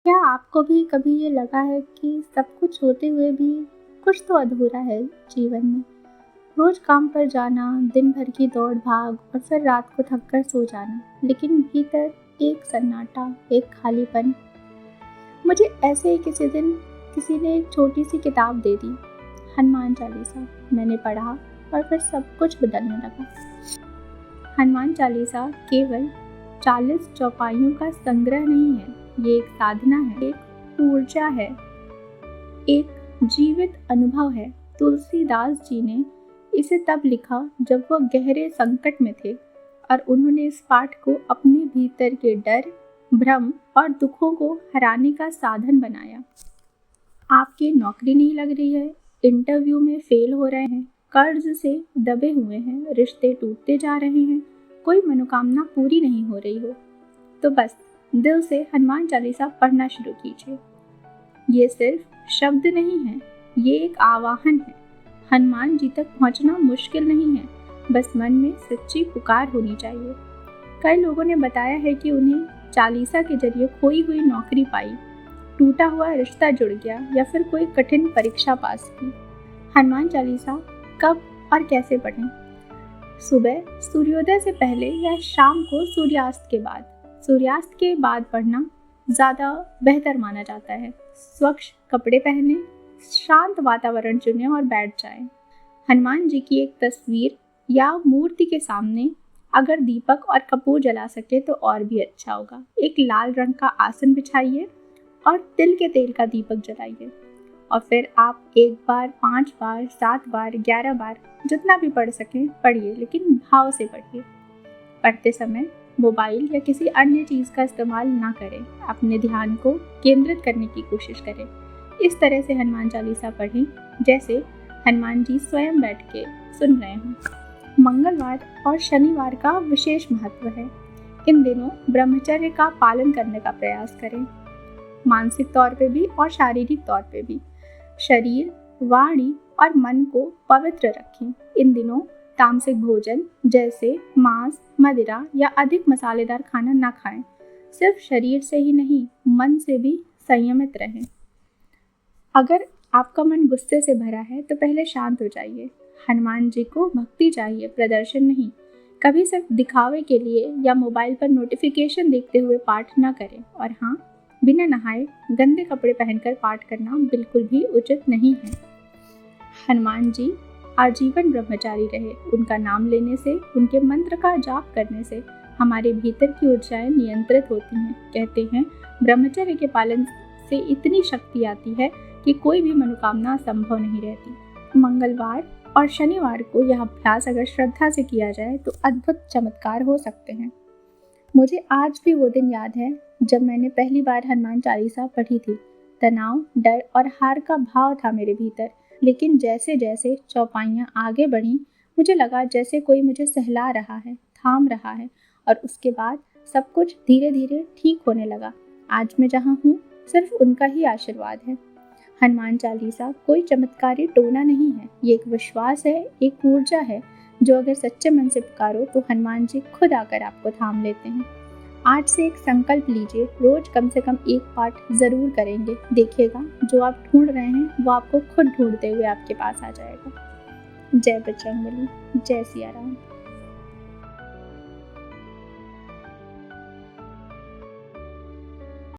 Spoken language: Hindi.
क्या आपको भी कभी ये लगा है कि सब कुछ होते हुए भी कुछ तो अधूरा है जीवन में? रोज काम पर जाना, दिन भर की दौड़ भाग और फिर रात को थक कर सो जाना, लेकिन भीतर एक सन्नाटा, एक खालीपन। मुझे ऐसे ही किसी दिन किसी ने एक छोटी सी किताब दे दी, हनुमान चालीसा। मैंने पढ़ा और फिर सब कुछ बदलने लगा। हनुमान चालीसा केवल 40 चौपाइयों का संग्रह नहीं है, ये एक साधना है, एक ऊर्जा है, एक जीवित अनुभव है। तुलसीदास जी ने इसे तब लिखा जब वो गहरे संकट में थे और उन्होंने इस पाठ को अपने भीतर के डर, भ्रम और दुखों को हराने का साधन बनाया। आपकी नौकरी नहीं लग रही है, इंटरव्यू में फेल हो रहे हैं, कर्ज से दबे हुए हैं, रिश्ते टूटते जा रहे हैं, कोई मनोकामना पूरी नहीं हो रही हो, तो बस दिल से हनुमान चालीसा पढ़ना शुरू कीजिए। ये सिर्फ शब्द नहीं है, ये एक आवाहन है। हनुमान जी तक पहुंचना मुश्किल नहीं है, बस मन में सच्ची पुकार होनी चाहिए। कई लोगों ने बताया है कि उन्हें चालीसा के जरिए खोई हुई नौकरी पाई, टूटा हुआ रिश्ता जुड़ गया या फिर कोई कठिन परीक्षा पास की। हनुमान चालीसा कब और कैसे पढ़ें? सुबह सूर्योदय से पहले या शाम को सूर्यास्त के बाद। सूर्यास्त के बाद पढ़ना ज़्यादा बेहतर माना जाता है। स्वच्छ कपड़े पहने, शांत वातावरण चुनें और बैठ जाएं। हनुमान जी की एक तस्वीर या मूर्ति के सामने अगर दीपक और कपूर जला सके तो और भी अच्छा होगा। एक लाल रंग का आसन बिछाइए और तिल के तेल का दीपक जलाइए और फिर आप 1 बार, 5 बार, 7 बार, 11 बार जितना भी पढ़ सकें पढ़िए, लेकिन भाव से पढ़िए। पढ़ते समय मोबाइल या किसी अन्य चीज़ का इस्तेमाल ना करें। अपने ध्यान को केंद्रित करने की कोशिश करें। इस तरह से हनुमान चालीसा पढ़ें जैसे हनुमान जी स्वयं बैठ के सुन रहे हों। मंगलवार और शनिवार का विशेष महत्व है। इन दिनों ब्रह्मचर्य का पालन करने का प्रयास करें, मानसिक तौर पे भी और शारीरिक तौर पे भी। शरीर, वाणी और मन को पवित्र रखें। इन दिनों तामसिक भोजन जैसे मांस, मदिरा या अधिक मसालेदार खाना ना खाएं। सिर्फ शरीर से ही नहीं, मन से भी संयमित रहें। अगर आपका मन गुस्से से भरा है तो पहले शांत हो जाइए। हनुमान जी को भक्ति चाहिए, प्रदर्शन नहीं। कभी सिर्फ दिखावे के लिए या मोबाइल पर नोटिफिकेशन देखते हुए पाठ ना करें। और हाँ, बिना नहाए गंदे कपड़े पहनकर पाठ करना बिल्कुल भी उचित नहीं है। हनुमान जी आजीवन ब्रह्मचारी रहे। उनका नाम लेने से, उनके मंत्र का जाप करने से हमारे भीतर की ऊर्जाएं नियंत्रित होती हैं। कहते हैं ब्रह्मचर्य के पालन से इतनी शक्ति आती है कि कोई भी मनोकामना संभव नहीं रहती। मंगलवार और शनिवार को यह अभ्यास अगर श्रद्धा से किया जाए तो अद्भुत चमत्कार हो सकते हैं। मुझे आज भी वो दिन याद है जब मैंने पहली बार हनुमान चालीसा पढ़ी थी। तनाव, डर और हार का भाव था मेरे भीतर, लेकिन जैसे जैसे चौपाइयाँ आगे बढ़ीं, मुझे लगा जैसे कोई मुझे सहला रहा है, थाम रहा है, और उसके बाद सब कुछ धीरे धीरे ठीक होने लगा। आज मैं जहाँ हूँ सिर्फ उनका ही आशीर्वाद है। हनुमान चालीसा कोई चमत्कारी टोना नहीं है, ये एक विश्वास है, एक ऊर्जा है जो अगर सच्चे मन से पुकारो तो हनुमान जी खुद आकर आपको थाम लेते हैं। आज से एक संकल्प लीजिए, रोज कम से कम एक पाठ जरूर करेंगे। देखिएगा जो आप ढूंढ रहे हैं वो आपको खुद ढूंढते हुए आपके पास आ जाएगा। जय बजरंगबली, जय सिया राम।